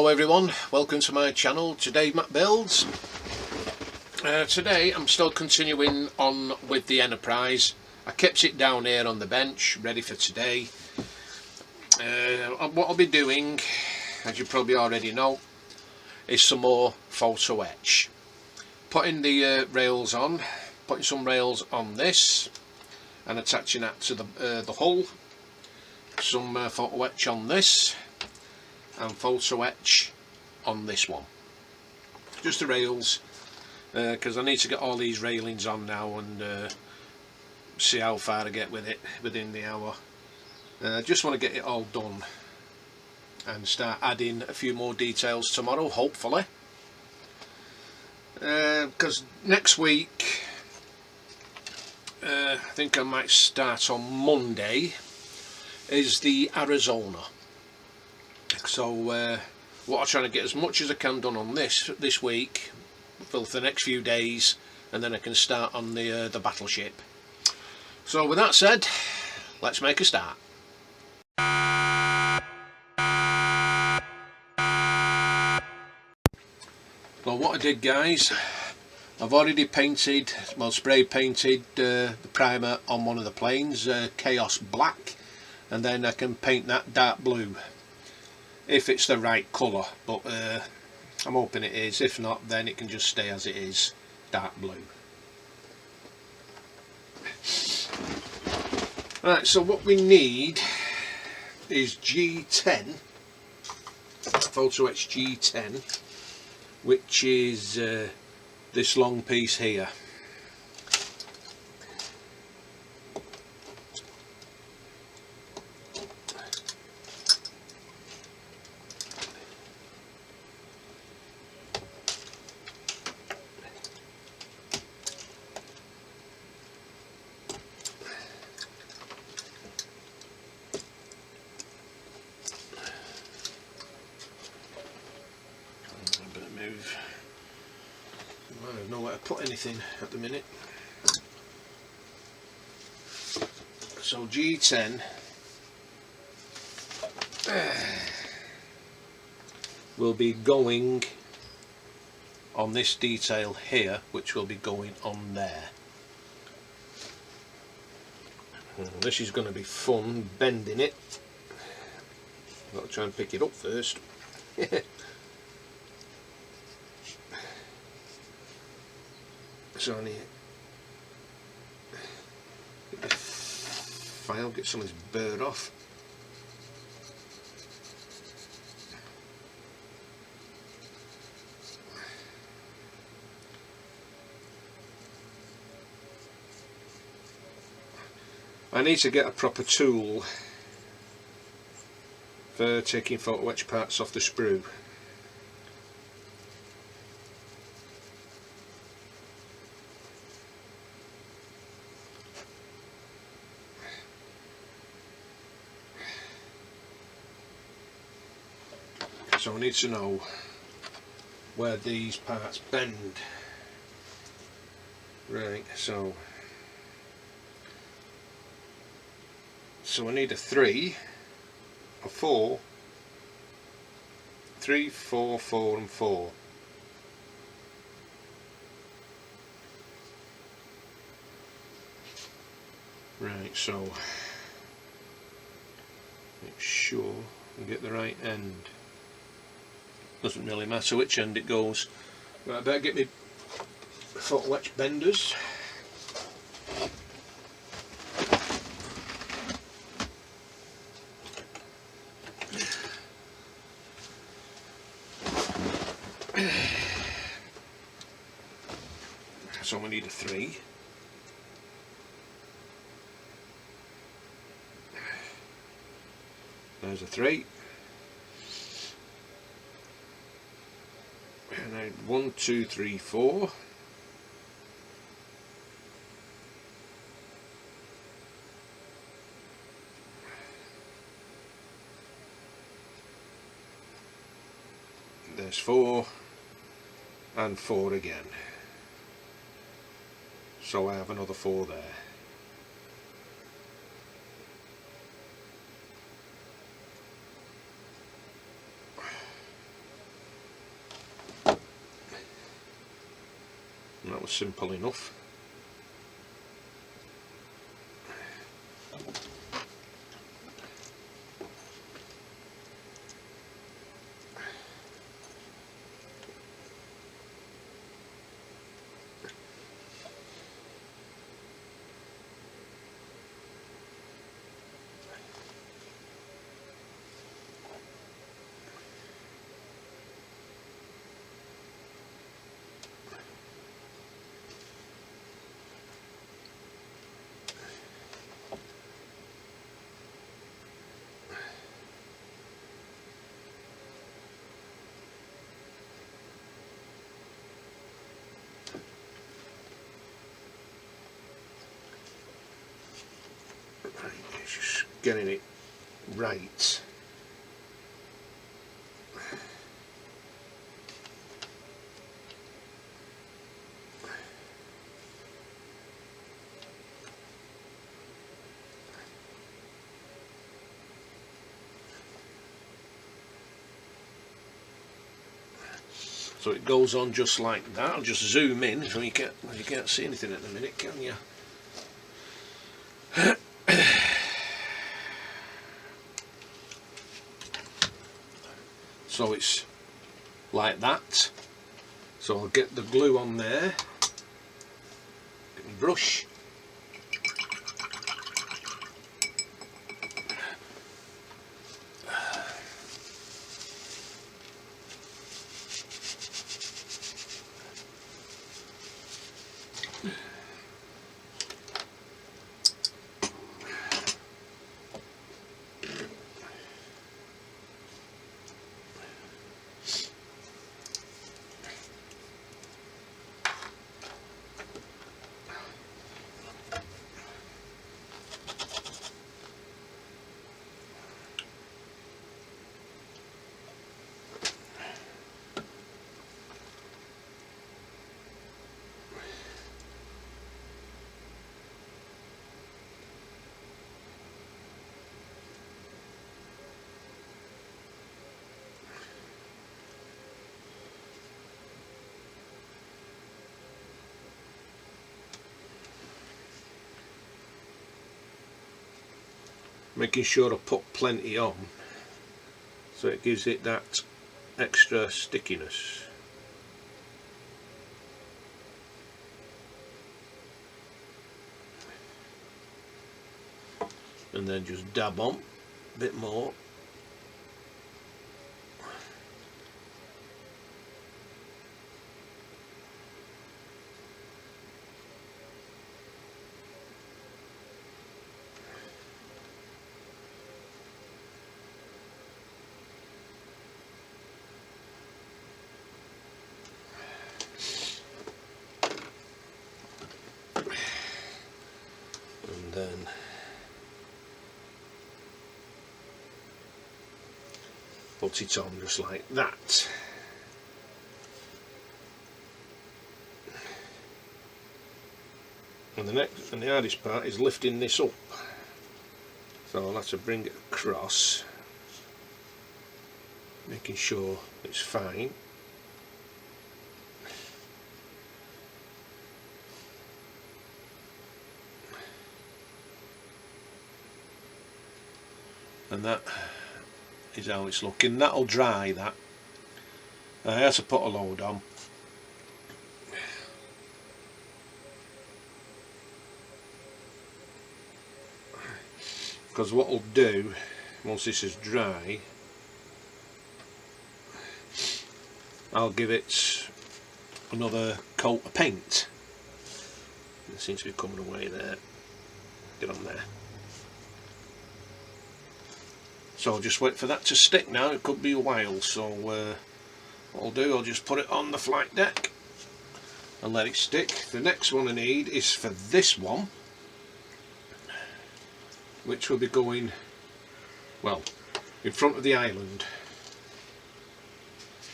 Hello everyone, welcome to my channel. Today Matt Builds. Today I'm still continuing on with the Enterprise. I kept it down here on the bench ready for today. What I'll be doing, as you probably already know, is some more photo etch. Putting the rails on, putting some rails on this and attaching that to the hull. Some photo etch on this and photo etch on this one. Just the rails, because I need to get all these railings on now and see how far I get with it within the hour. Just want to get it all done and start adding a few more details tomorrow, hopefully. Because next week, I think I might start on Monday, is the Arizona. So what I'm trying to get as much as I can done on this week for the next few days, and then I can start on the battleship. So with that said, let's make a start. Well, what I did, guys, I've already painted, well, spray painted the primer on one of the planes, Chaos Black, and then I can paint that dark blue if it's the right colour, but I'm hoping it is. If not, then it can just stay as it is, dark blue. Right, so what we need is G10, Photo Etch G10, which is this long piece here. I don't know where to put anything at the minute. So G10 will be going on this detail here, which will be going on there. This is going to be fun, bending it. I've got to try and pick it up first. So I need get the file, get some of this bird off. I need to get a proper tool for taking photo etch parts off the sprue. So I need to know where these parts bend. Right, so I need a 3, a 4, 3, 4, 4 and 4. Right, so make sure we get the right end. Doesn't really matter which end it goes. Right, I better get me photo etch benders. So we need a 3. There's a 3. And then 1, 2, 3, 4. There's 4 and 4 again. So I have another 4 there. And that was simple enough. Just getting it right. So it goes on just like that. I'll just zoom in so you can't see anything at the minute, can you? So it's like that. So I'll get the glue on there. Get my brush. Making sure I put plenty on so it gives it that extra stickiness. And then just dab on a bit more. And then put it on just like that. And the hardest part is lifting this up. So I'll have to bring it across, making sure it's fine. And that is how it's looking. That'll dry, that. I had to put a load on. Because what I'll do, once this is dry, I'll give it another coat of paint. It seems to be coming away there. Get on there. So I'll just wait for that to stick now. It could be a while, so what I'll do, I'll just put it on the flight deck and let it stick. The next one I need is for this one, which will be going, well, in front of the island.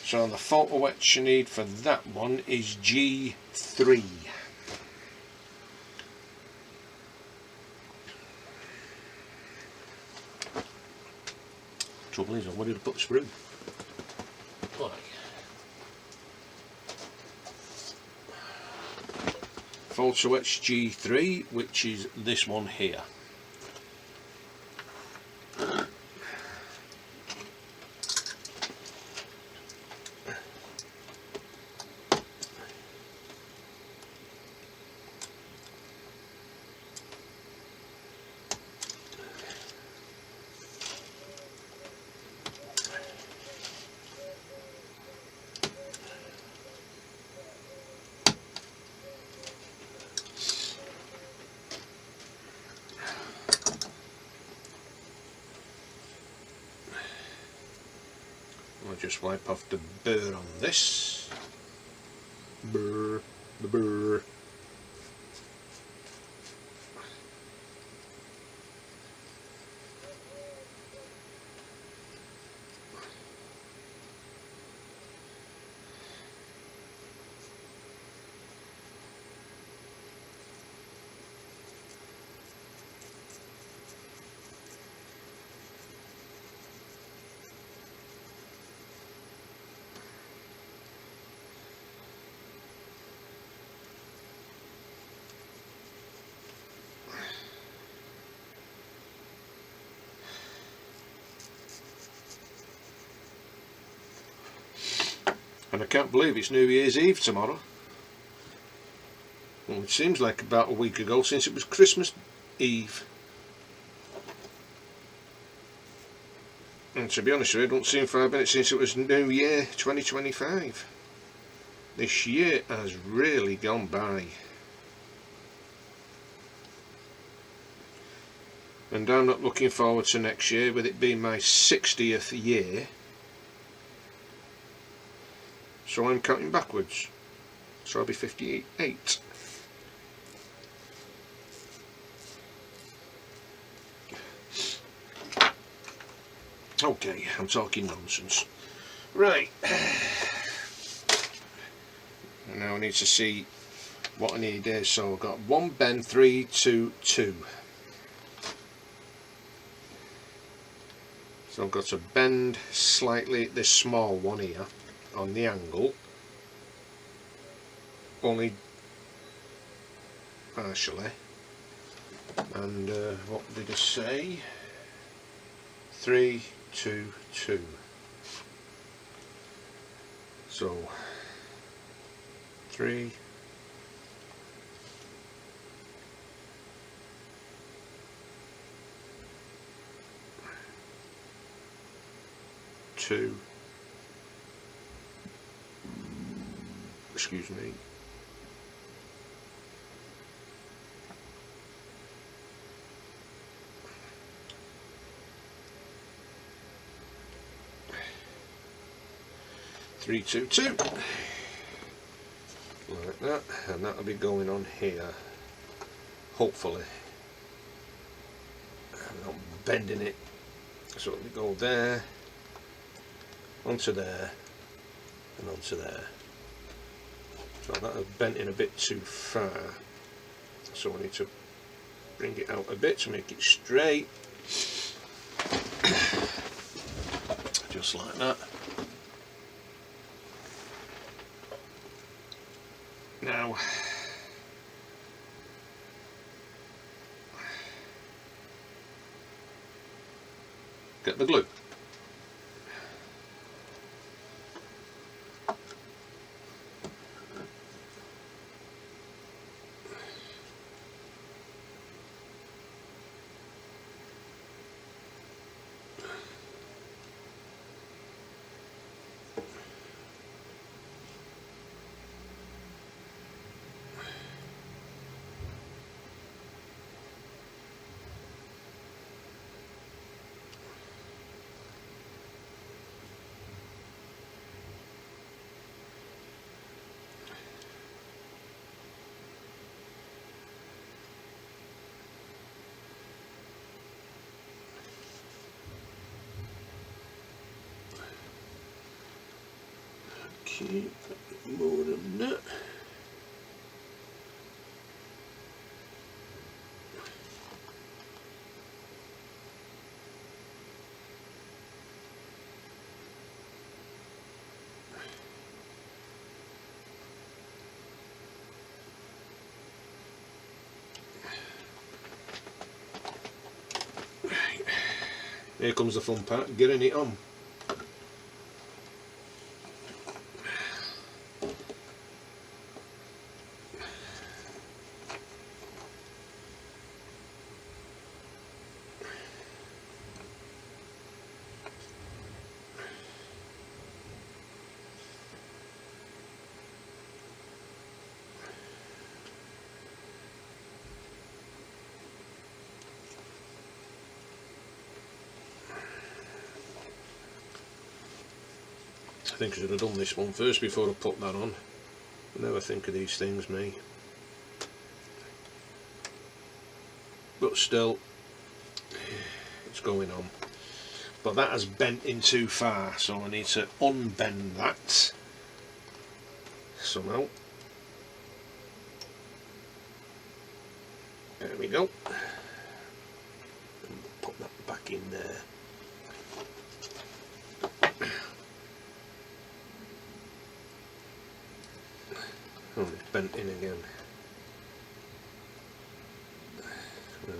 So the photo etch you need for that one is G3. Trouble is, I'm ready to put the sprue. Right. Photo Etch G3, which is this one here. I'll just wipe off the burr on this. Burr, the burr. And I can't believe it's New Year's Eve tomorrow. Well, it seems like about a week ago since it was Christmas Eve. And to be honest with you, it don't seem 5 minutes since it was New Year 2025. This year has really gone by. And I'm not looking forward to next year, with it being my 60th year. So I'm counting backwards. So I'll be 58. Okay, I'm talking nonsense. Right. Now I need to see what I need here. So I've got 1 bend 3 2 2. So I've got to bend slightly this small one here on the angle, only partially. And what did I say? 3 2 2. So 3 2, excuse me, 3 2 2, like that, and that'll be going on here, hopefully. I'm not bending it, so it'll go there, onto there, and onto there. So that has bent in a bit too far, so I need to bring it out a bit to make it straight, just like that. Now get the glue. here comes the fun part, getting it on. I think I should have done this one first before I put that on. I never think of these things, me. But still, it's going on. But that has bent in too far, so I need to unbend that somehow. There we go. And put that back in there. Oh, it's bent in again. Right.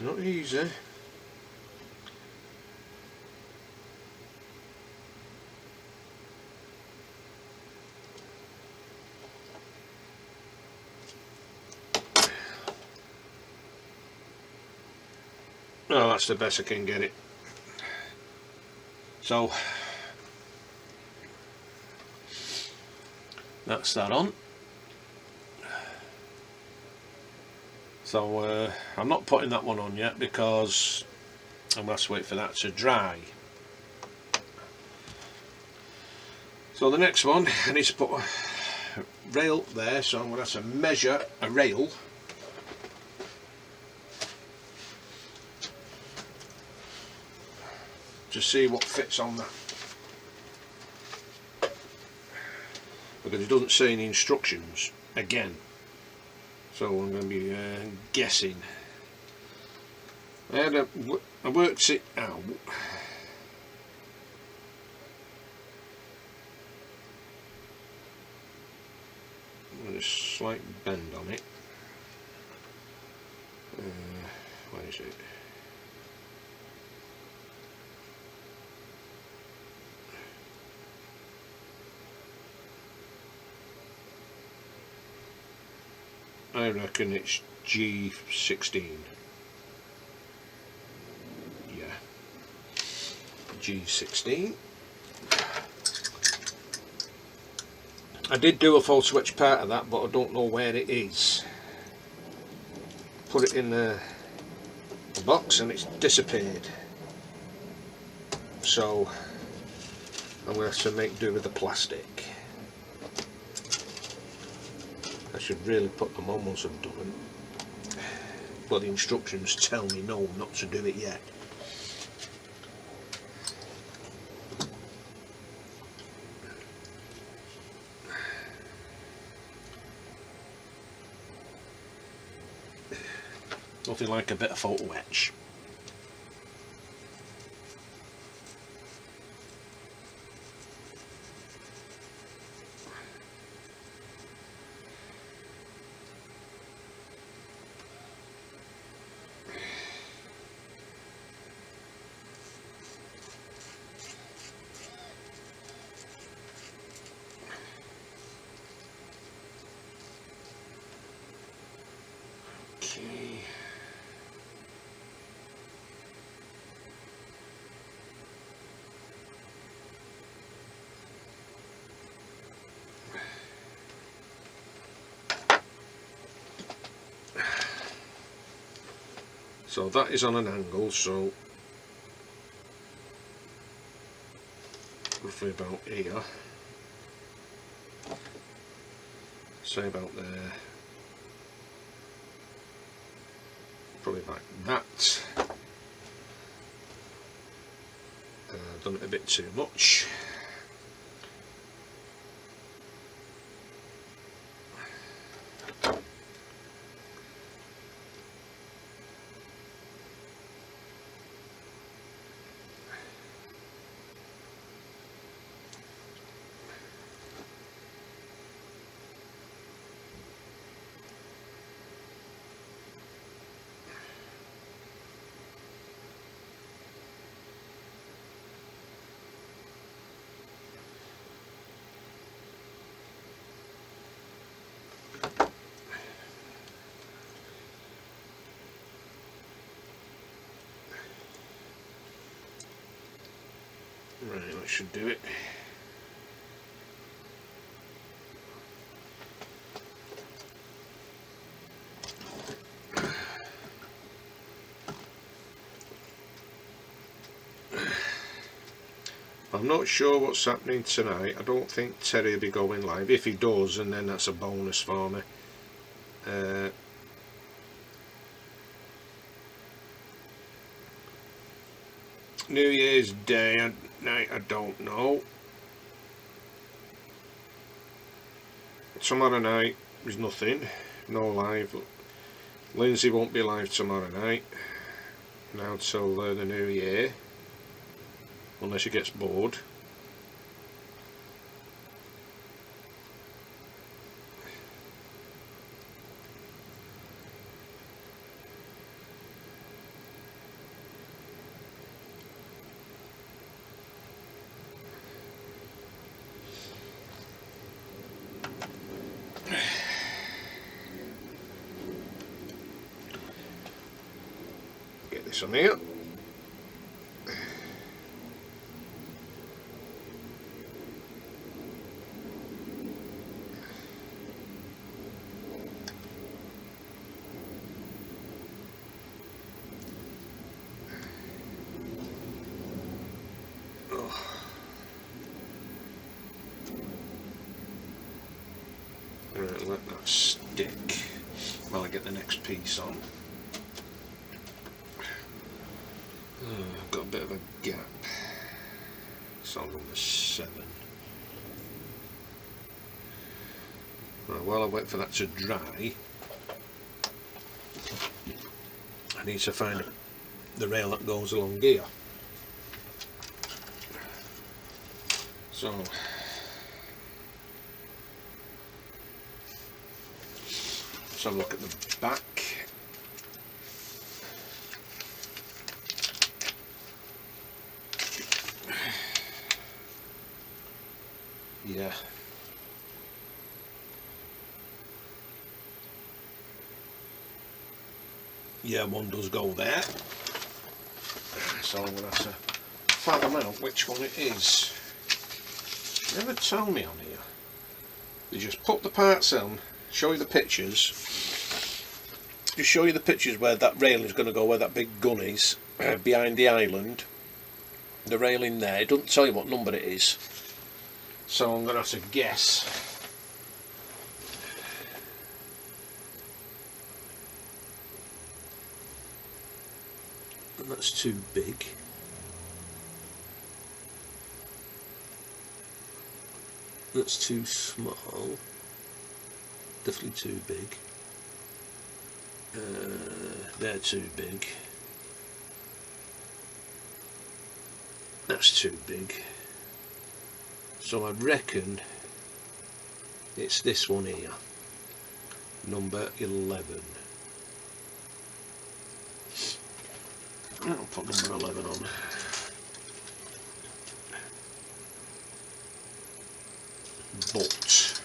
Not easy. Oh, that's the best I can get it. So that's that on. So I'm not putting that one on yet because I'm going to wait for that to dry. So the next one, I need to put a rail there, so I'm going to have to measure a rail. To see what fits on that, because it doesn't say any instructions again, so I'm going to be guessing. I worked it out. With a slight bend on it. Where is it? I reckon it's G16. Yeah, G16. I did do a false switch part of that, but I don't know where it is. Put it in the box and it's disappeared. So I'm going to have to make do with the plastic. I should really put them on once I've done it, but the instructions tell me no, not to do it yet. Nothing like a bit of photo etch. Okay. So that is on an angle, so roughly about here, say about there, probably like that. I've done it a bit too much. Right, that should do it. I'm not sure what's happening tonight. I don't think Terry will be going live. If he does, and then that's a bonus for me. New Year's Day night, I don't know. Tomorrow night is nothing, no live. Lindsay won't be live tomorrow night, now till the new year, unless she gets bored. Get this on here. Right, let that stick while I get the next piece on. I've got a bit of a gap. It's on number 7. Right, while I wait for that to dry, I need to find the rail that goes along here. So let's have a look at the back. Yeah. Yeah, one does go there. So I'm going to have to fathom out which one it is. They never tell me on here. They just put the parts on, show you the pictures. Just show you the pictures where that rail is going to go, where that big gun is, behind the island. The rail in there. It doesn't tell you what number it is. So I'm going to have to guess. And that's too big. That's too small. Definitely too big. They're too big. That's too big. So I reckon it's this one here, number 11. I'll put number 11 on. But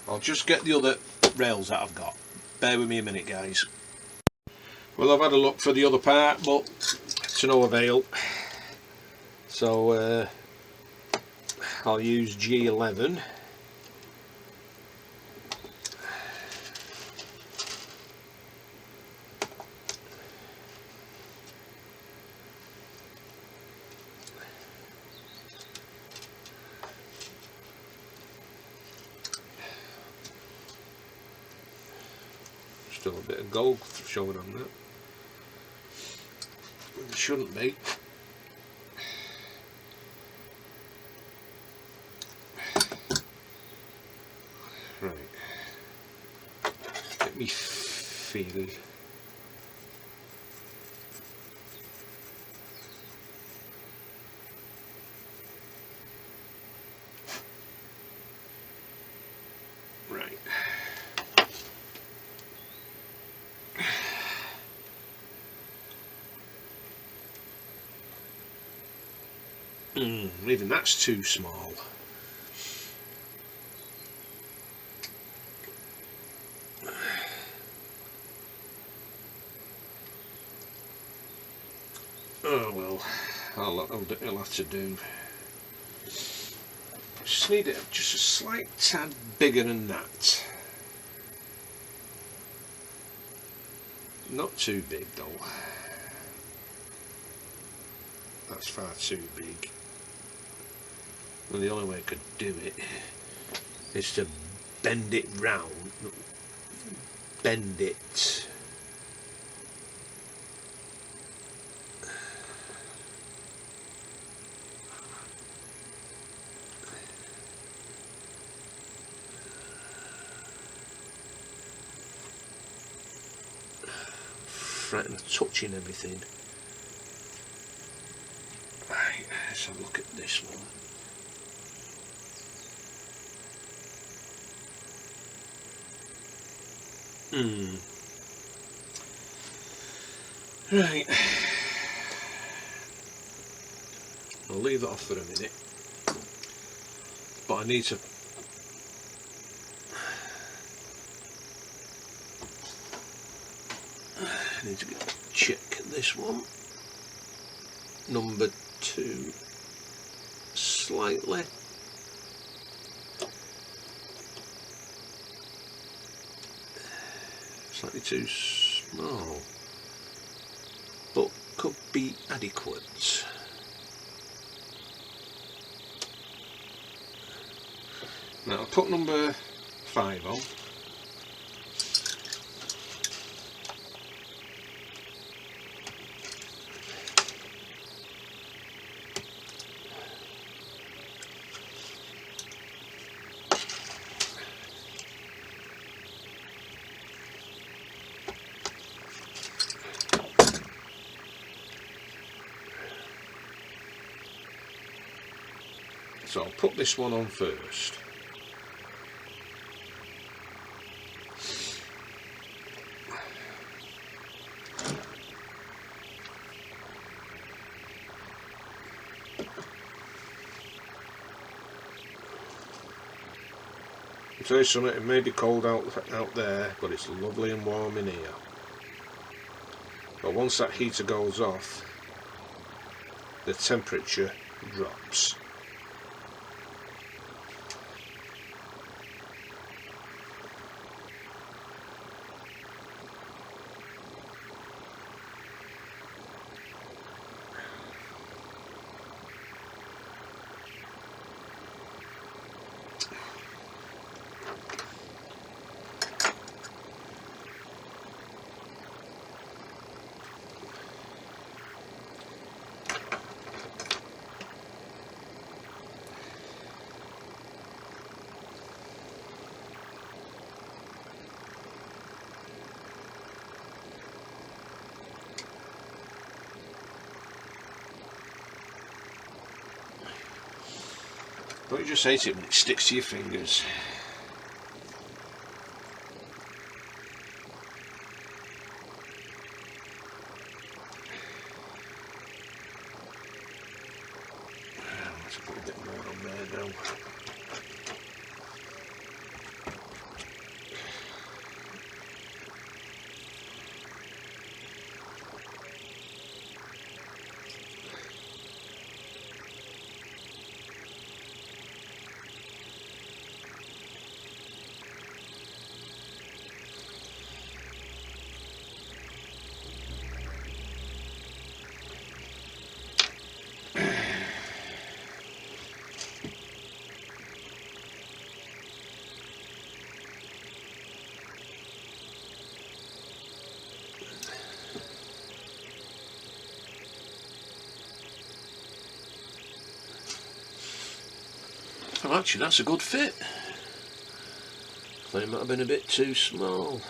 I'll just get the other rails that I've got. Bear with me a minute, guys. Well, I've had a look for the other part, but to no avail. So I'll use G11. Still a bit of gold showing on that. It shouldn't be. Right. Let me feel. Right. Even that's too small. it'll have to do. Just need it just a slight tad bigger than that. Not too big though. That's far too big. And the only way I could do it is to bend it round. Bend it. Frightened of touching everything. Right, let's have a look at this one. Right. I'll leave that off for a minute. But I need to check this one. Number 2 slightly. Slightly too small, but could be adequate. Now I'll put number 5 on. So I'll put this one on first. I'll tell you something, it may be cold out there, but it's lovely and warm in here. But once that heater goes off, the temperature drops. Don't you just hate it when it sticks to your fingers? Let's put a bit more on there now. Well, actually that's a good fit. I thought it might have been a bit too small.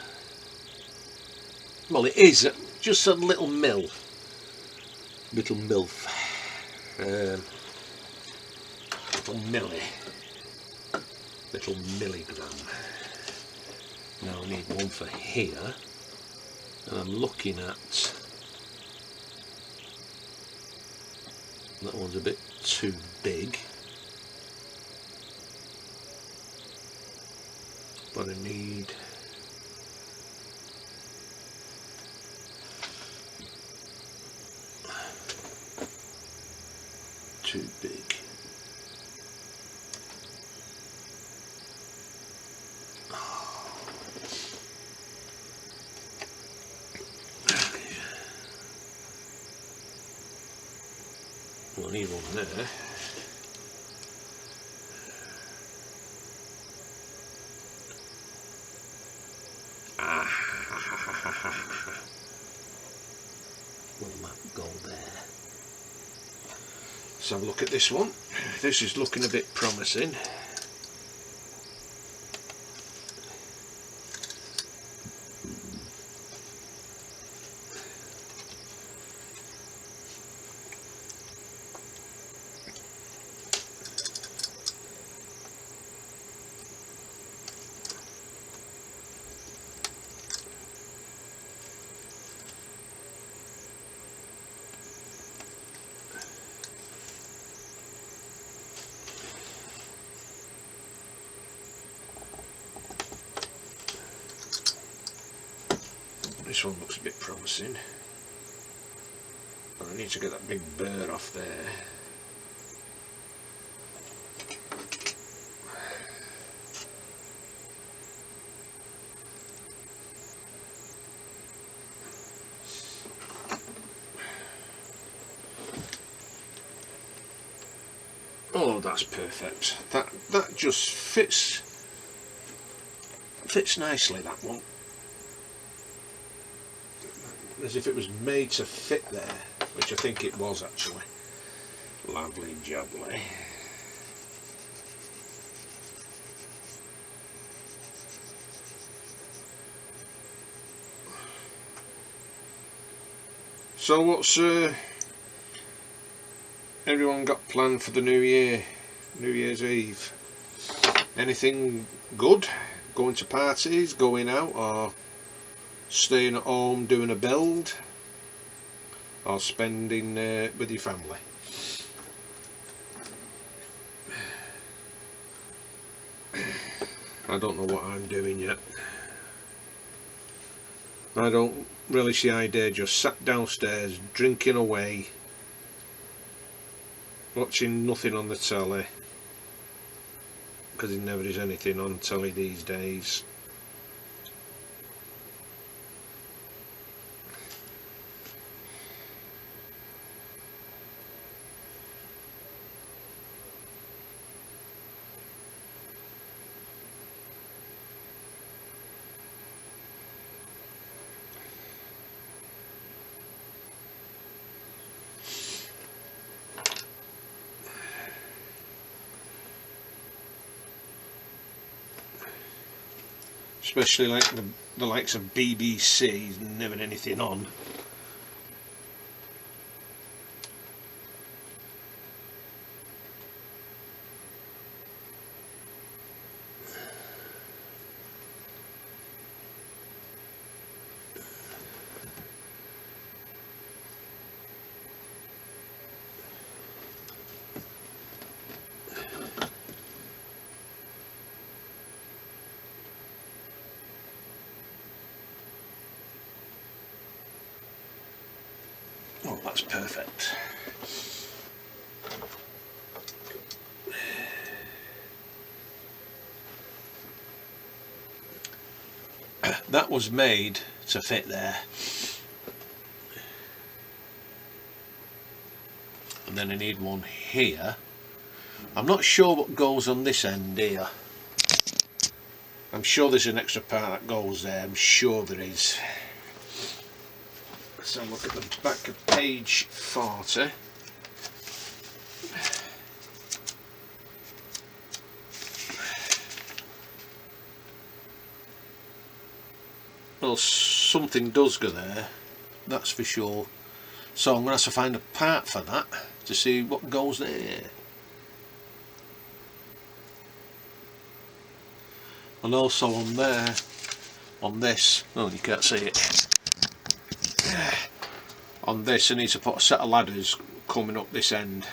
Well, it is just a little MILF. Little MILF. Little milli. Little milligram. Now I need one for here. And I'm looking at... that one's a bit too big. But I need don't need one there. Will that go there? Let's have a look at this one. This is looking a bit promising. This one looks a bit promising. I need to get that big burr off there. Oh, that's perfect. That just fits nicely, that one. As if it was made to fit there, which I think it was actually. Lovely jubbly. So what's everyone got planned for the new year, New Year's Eve? Anything good? Going to parties, going out, or staying at home doing a build, or spending with your family? I don't know what I'm doing yet. I don't really see the idea just sat downstairs drinking away, watching nothing on the telly, because there never is anything on telly these days. Especially like the likes of BBC, never anything on. Oh, that's perfect. That was made to fit there. And then I need one here. I'm not sure what goes on this end here. I'm sure there's an extra part that goes there. I'm sure there is. Let's have a look at the back of page 40. Well, something does go there, that's for sure. So I'm going to have to find a part for that to see what goes there. And also on there, on this, oh, you can't see it. On this I need to put a set of ladders coming up this end.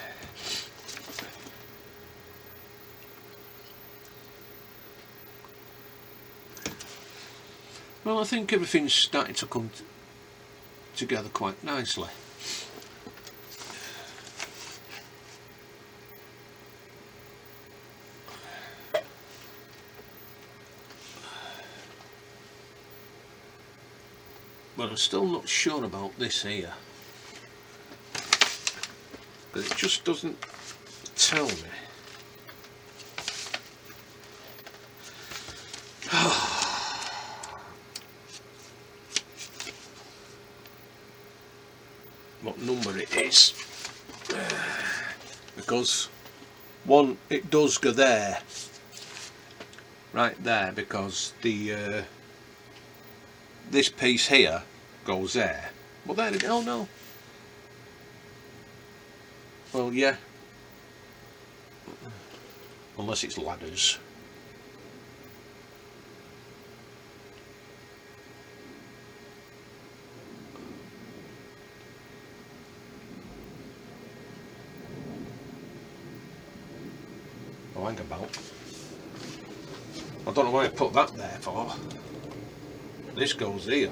Well, I think everything's starting to come together quite nicely. But I'm still not sure about this here, because but it just doesn't tell me. What number it is, because one, it does go there, right there, because the this piece here goes there. Well, there it, oh no, well yeah, unless it's ladders. Oh, hang about. I don't know why I put that there for. This goes here.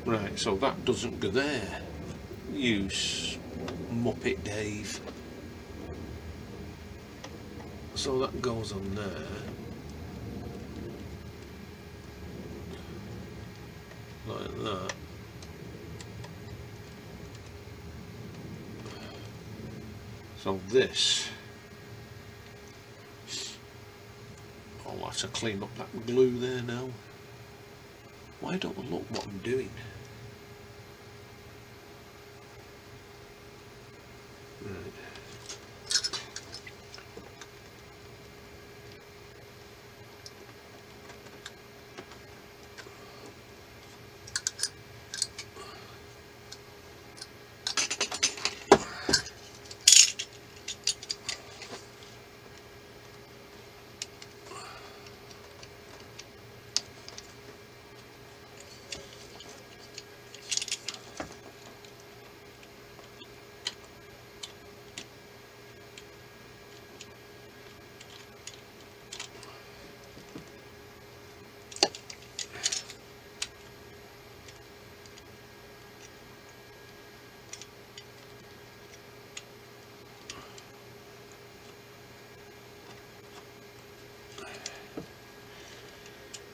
Right, so that doesn't go there. You Muppet Dave. So that goes on there. Like that. So this, I'll have to clean up that glue there now. Why don't I look what I'm doing? Right.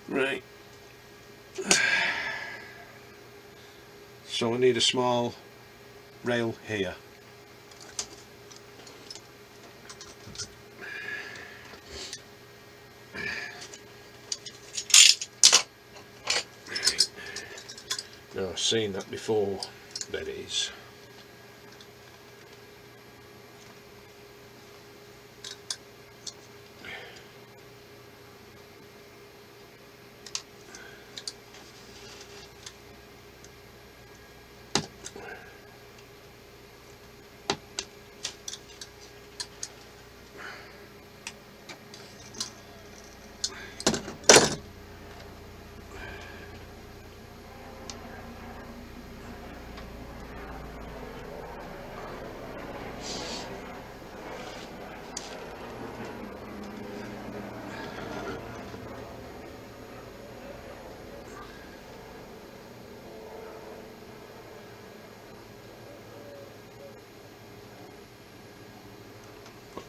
Right, so I need a small rail here. Right. Now I've seen that before, there it is.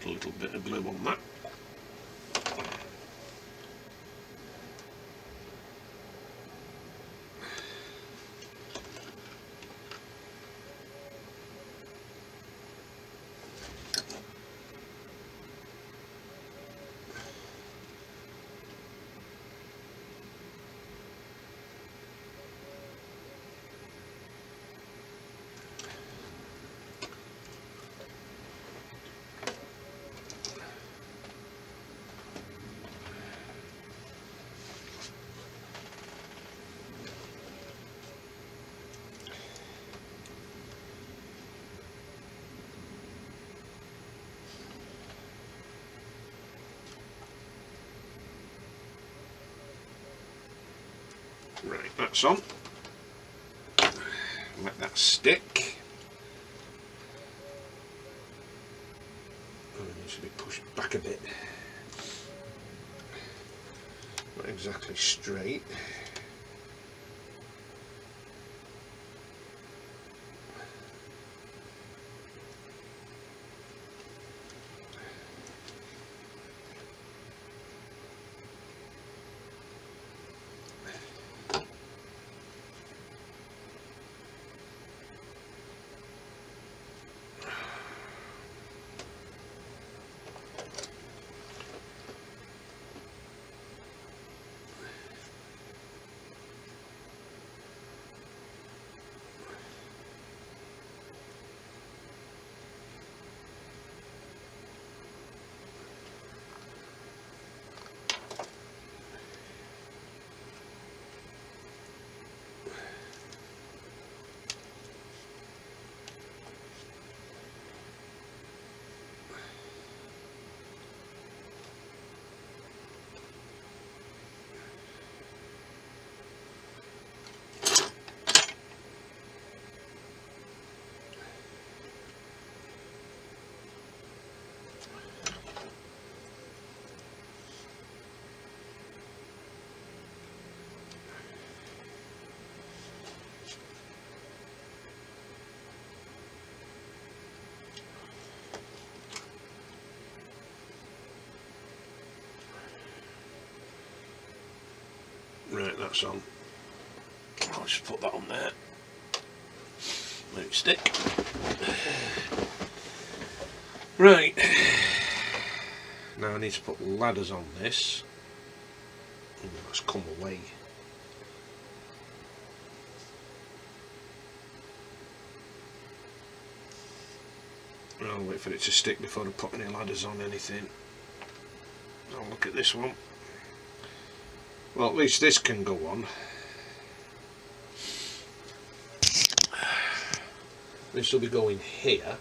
Put a little bit of glue on that. Right, that's on. Let that stick. Oh, it needs to be pushed back a bit. Not exactly straight. Right, that's on. I'll just put that on there. Let it stick. Right. Now I need to put ladders on this. Oh, that's come away. I'll wait for it to stick before I put any ladders on anything. I'll look at this one. Well, at least this can go on. This will be going here.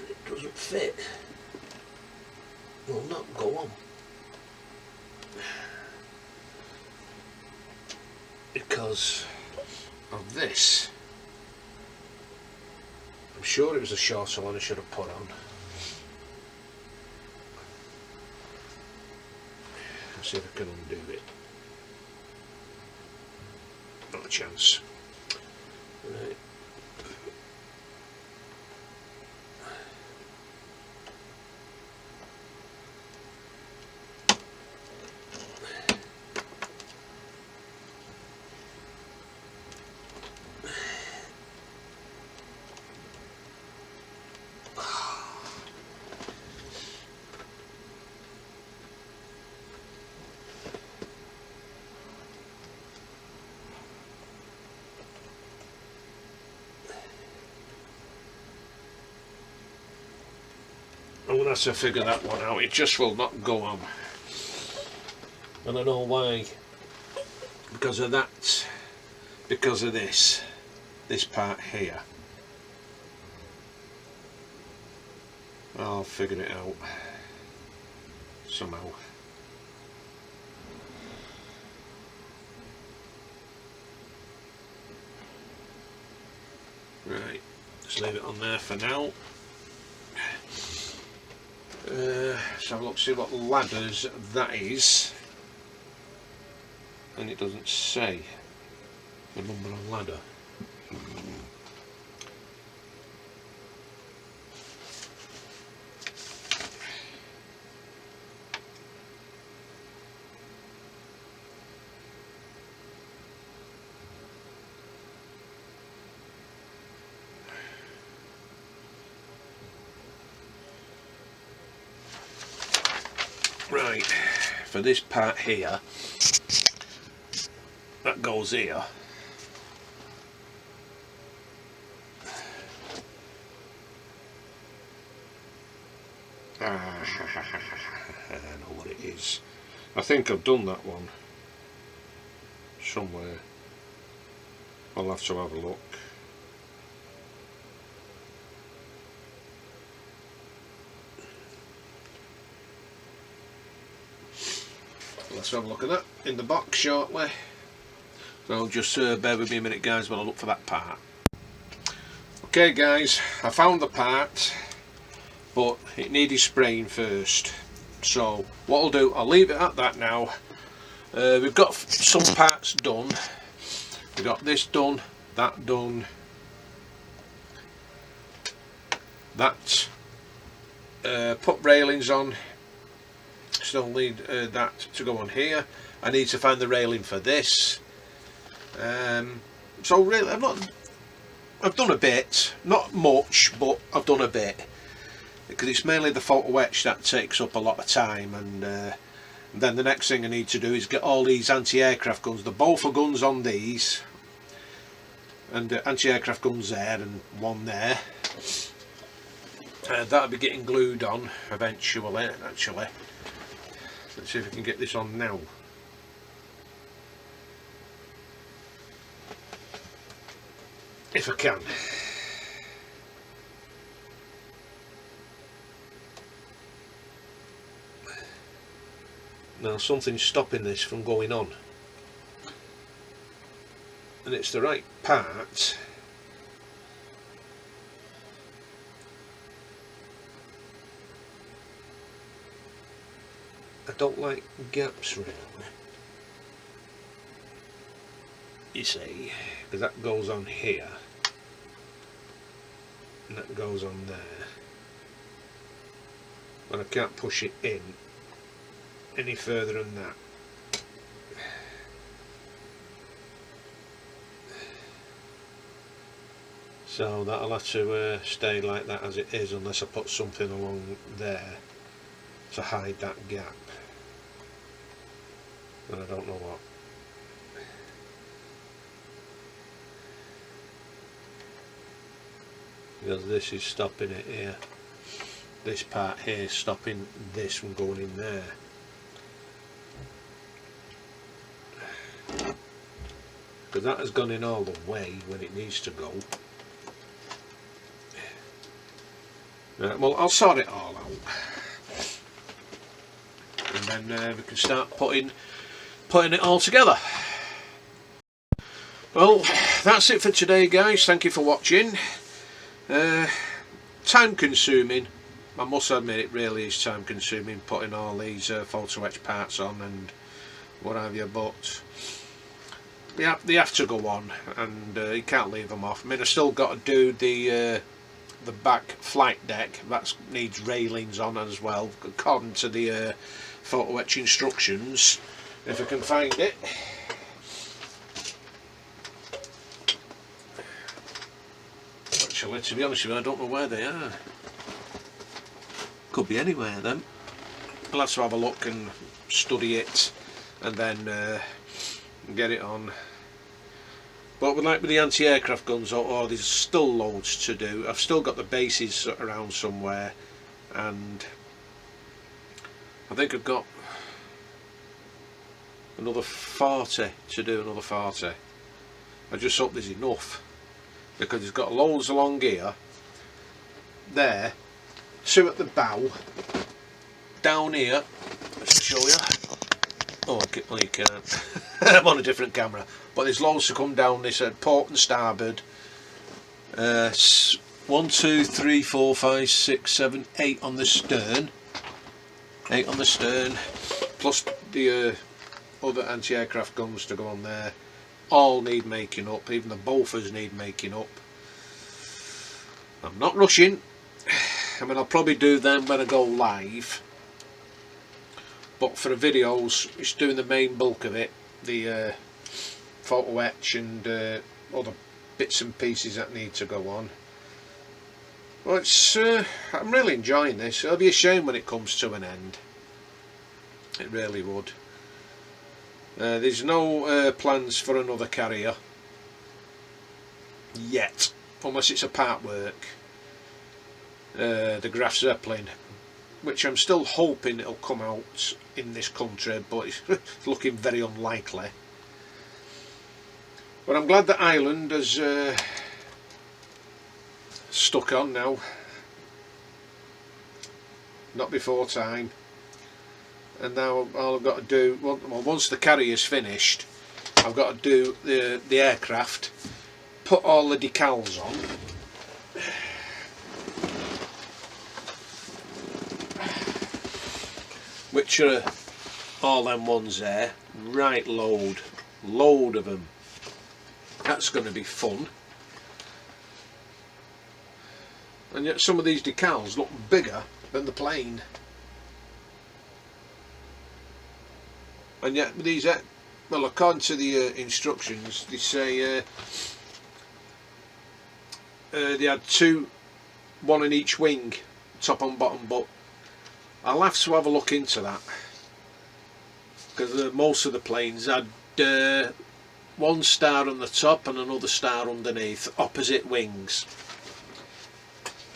It doesn't fit. Will not go on. Because of this. I'm sure it was a shorter one I should have put on. Let's see if I can undo it. Not a chance. Right. I'm going to have to figure that one out. It just will not go on. I don't know why. Because of that. Because of this part here. I'll figure it out somehow. Right, just leave it on there for now. Let's have a look, see what ladders that is. And it doesn't say the number on ladder. Right, for this part here, that goes here. I know what it is. I think I've done that one somewhere. I'll have to have a look. Let's have a look at that in the box shortly. So just bear with me a minute, guys, while I look for that part. Okay guys, I found the part, but it needed spraying first. So what I'll do, I'll leave it at that now. We've got some parts done. We've got this done, that done, that. Put railings on. Still need that to go on here. I need to find the railing for this. So really, I've done a bit, not much, but I've done a bit, because it's mainly the photo etch that takes up a lot of time. And then the next thing I need to do is get all these anti-aircraft guns, the Bofor guns on these, and anti-aircraft guns there, and one there. That'll be getting glued on eventually, actually. Let's see if we can get this on now. If I can. Now something's stopping this from going on. And it's the right part. don't like gaps round, you see, because that goes on here and that goes on there, but I can't push it in any further than that. So that'll have to stay like that as it is, unless I put something along there to hide that gap, and I don't know what. Because this is stopping it here, this part here is stopping this from going in there. Because that has gone in all the way when it needs to go. Right, well, I'll sort it all out, and then we can start putting it all together. Well, that's it for today, guys. Thank you for watching. Time consuming, I must admit, it really is time consuming putting all these photo etch parts on and what have you, but they have to go on, and you can't leave them off. I mean, I've still got to do the back flight deck. That needs railings on as well, according to the photo etch instructions, if I can find it. Actually, to be honest with you, I don't know where they are. Could be anywhere then. I'll have to have a look and study it, and then get it on. But with the anti-aircraft guns, there's still loads to do. I've still got the bases around somewhere, and I think I've got another 40 to do, another 40. I just hope there's enough, because it's got loads along here, there, 2 at the bow, down here, let's show you. Oh, well, you can't. I'm on a different camera. But there's loads to come down this port and starboard. 1, 2, 3, 4, 5, 6, 7, 8 on the stern. 8 on the stern. Plus the other anti-aircraft guns to go on there. All need making up. Even the Bofors need making up. I'm not rushing. I mean, I'll probably do them when I go live. But for the videos, it's doing the main bulk of it. The photo etch and other bits and pieces that need to go on. Well, it's I'm really enjoying this. It'll be a shame when it comes to an end. It really would. There's no plans for another carrier yet, unless it's a part work. The Graf Zeppelin, which I'm still hoping it'll come out in this country, but it's looking very unlikely. But I'm glad that Ireland has stuck on now. Not before time. And now all I've got to do, well, once the carrier's finished, I've got to do the aircraft, put all the decals on. Which are all them ones there, right load of them. That's going to be fun. And yet some of these decals look bigger than the plane. And yet these, well, according to the instructions, they say they had 2, 1 in each wing, top and bottom, but I'll have to have a look into that, because most of the planes had 1 star on the top and another star underneath, opposite wings.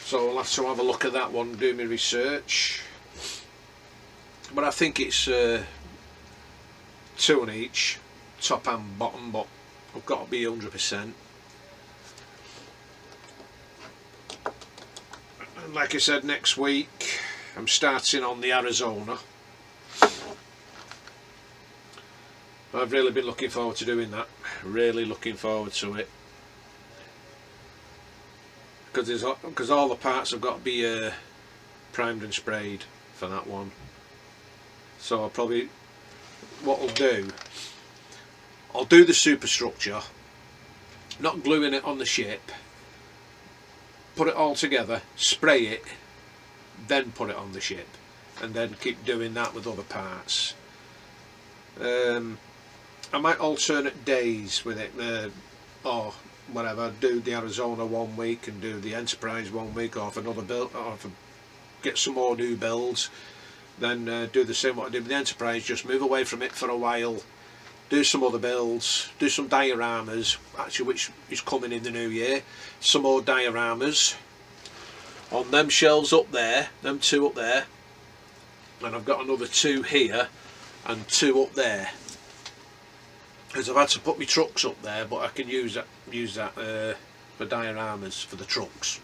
So I'll have to have a look at that one, do my research. But I think it's 2 on each, top and bottom, but I've got to be 100%. And like I said, next week I'm starting on the Arizona. I've really been looking forward to doing that. Really looking forward to it. Because all the parts have got to be primed and sprayed for that one. So what I'll do the superstructure, not gluing it on the ship, put it all together, spray it, then put it on the ship, and then keep doing that with other parts. I might alternate days with it, or whatever, do the Arizona one week and do the Enterprise one week, or if another build, or if I get some more new builds, then do the same what I did with the Enterprise, just move away from it for a while, do some other builds, do some dioramas, actually, which is coming in the new year, some more dioramas on them shelves up there, them two up there, and I've got another two here and two up there, because I've had to put my trucks up there, but I can use that for dioramas for the trucks.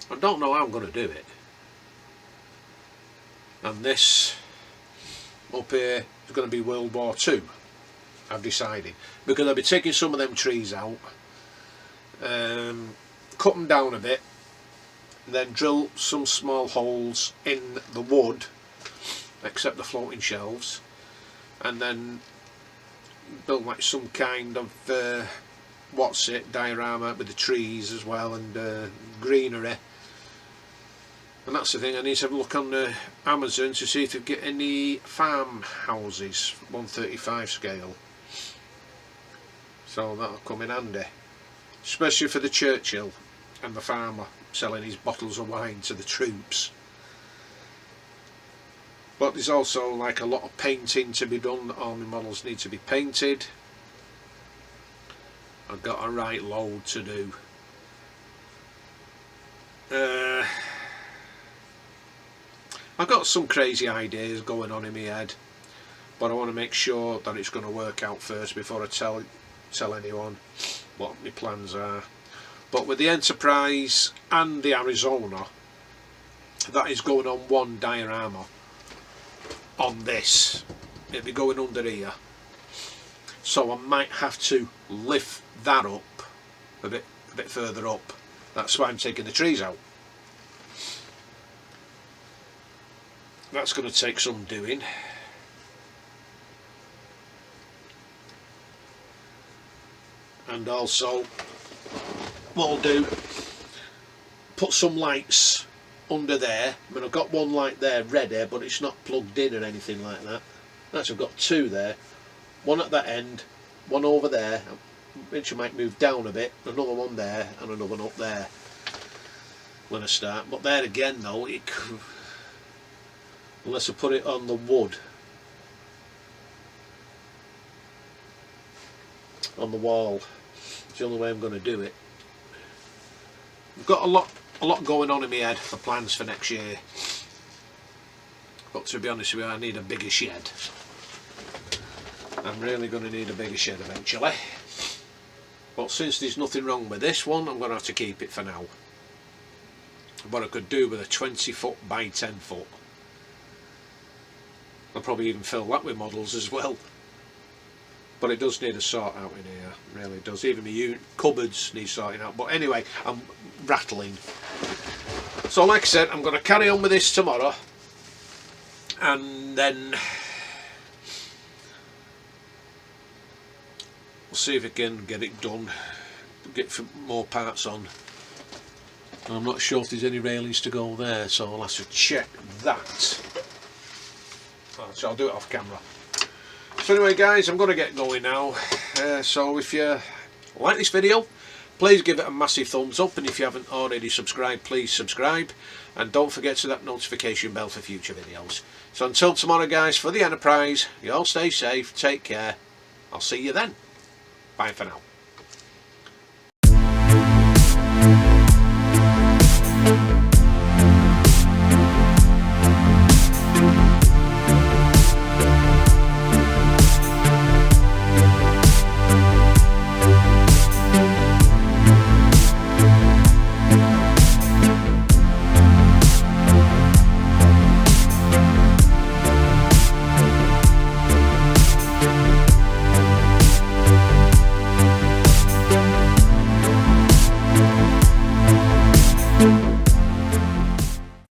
I don't know how I'm going to do it. And this up here is going to be World War II, I've decided, because I'll be taking some of them trees out, cut them down a bit, then drill some small holes in the wood, except the floating shelves, and then build like some kind of diorama with the trees as well, and greenery. And that's the thing, I need to have a look on Amazon to see if they get any farmhouses 135 scale, so that'll come in handy, especially for the Churchill and the farmer selling his bottles of wine to the troops. But there's also like a lot of painting to be done. All my models need to be painted. I've got a right load to do. I've got some crazy ideas going on in my head, but I want to make sure that it's going to work out first before I tell anyone what my plans are. But with the Enterprise and the Arizona, that is going on one diorama on this. It'll be going under here, so I might have to lift that up a bit further up. That's why I'm taking the trees out. That's going to take some doing. And also what I'll do, put some lights under there. I mean, I've got one light there ready, but it's not plugged in or anything like that. Actually, I've got two there, one at that end, one over there, which I might move down a bit, another one there and another one up there when I start. But there again though, unless I put it on the wood on the wall, it's the only way I'm going to do it. I've got a lot going on in my head for plans for next year, but to be honest with you, I need a bigger shed. I'm really going to need a bigger shed eventually, but since there's nothing wrong with this one, I'm going to have to keep it for now. What I could do with a 20 foot by 10 foot, I'll probably even fill that with models as well. But it does need a sort out in here, it really does. Even my cupboards need sorting out. But anyway, I'm rattling. So like I said, I'm going to carry on with this tomorrow, and then we'll see if I can get it done, get some more parts on. I'm not sure if there's any railings to go there, so I'll have to check that. So I'll do it off camera. So anyway guys, I'm going to get going now. So if you like this video, please give it a massive thumbs up, and if you haven't already subscribed, please subscribe, and don't forget to that notification bell for future videos. So until tomorrow guys, for the Enterprise, you all stay safe, take care, I'll see you then. Bye for now.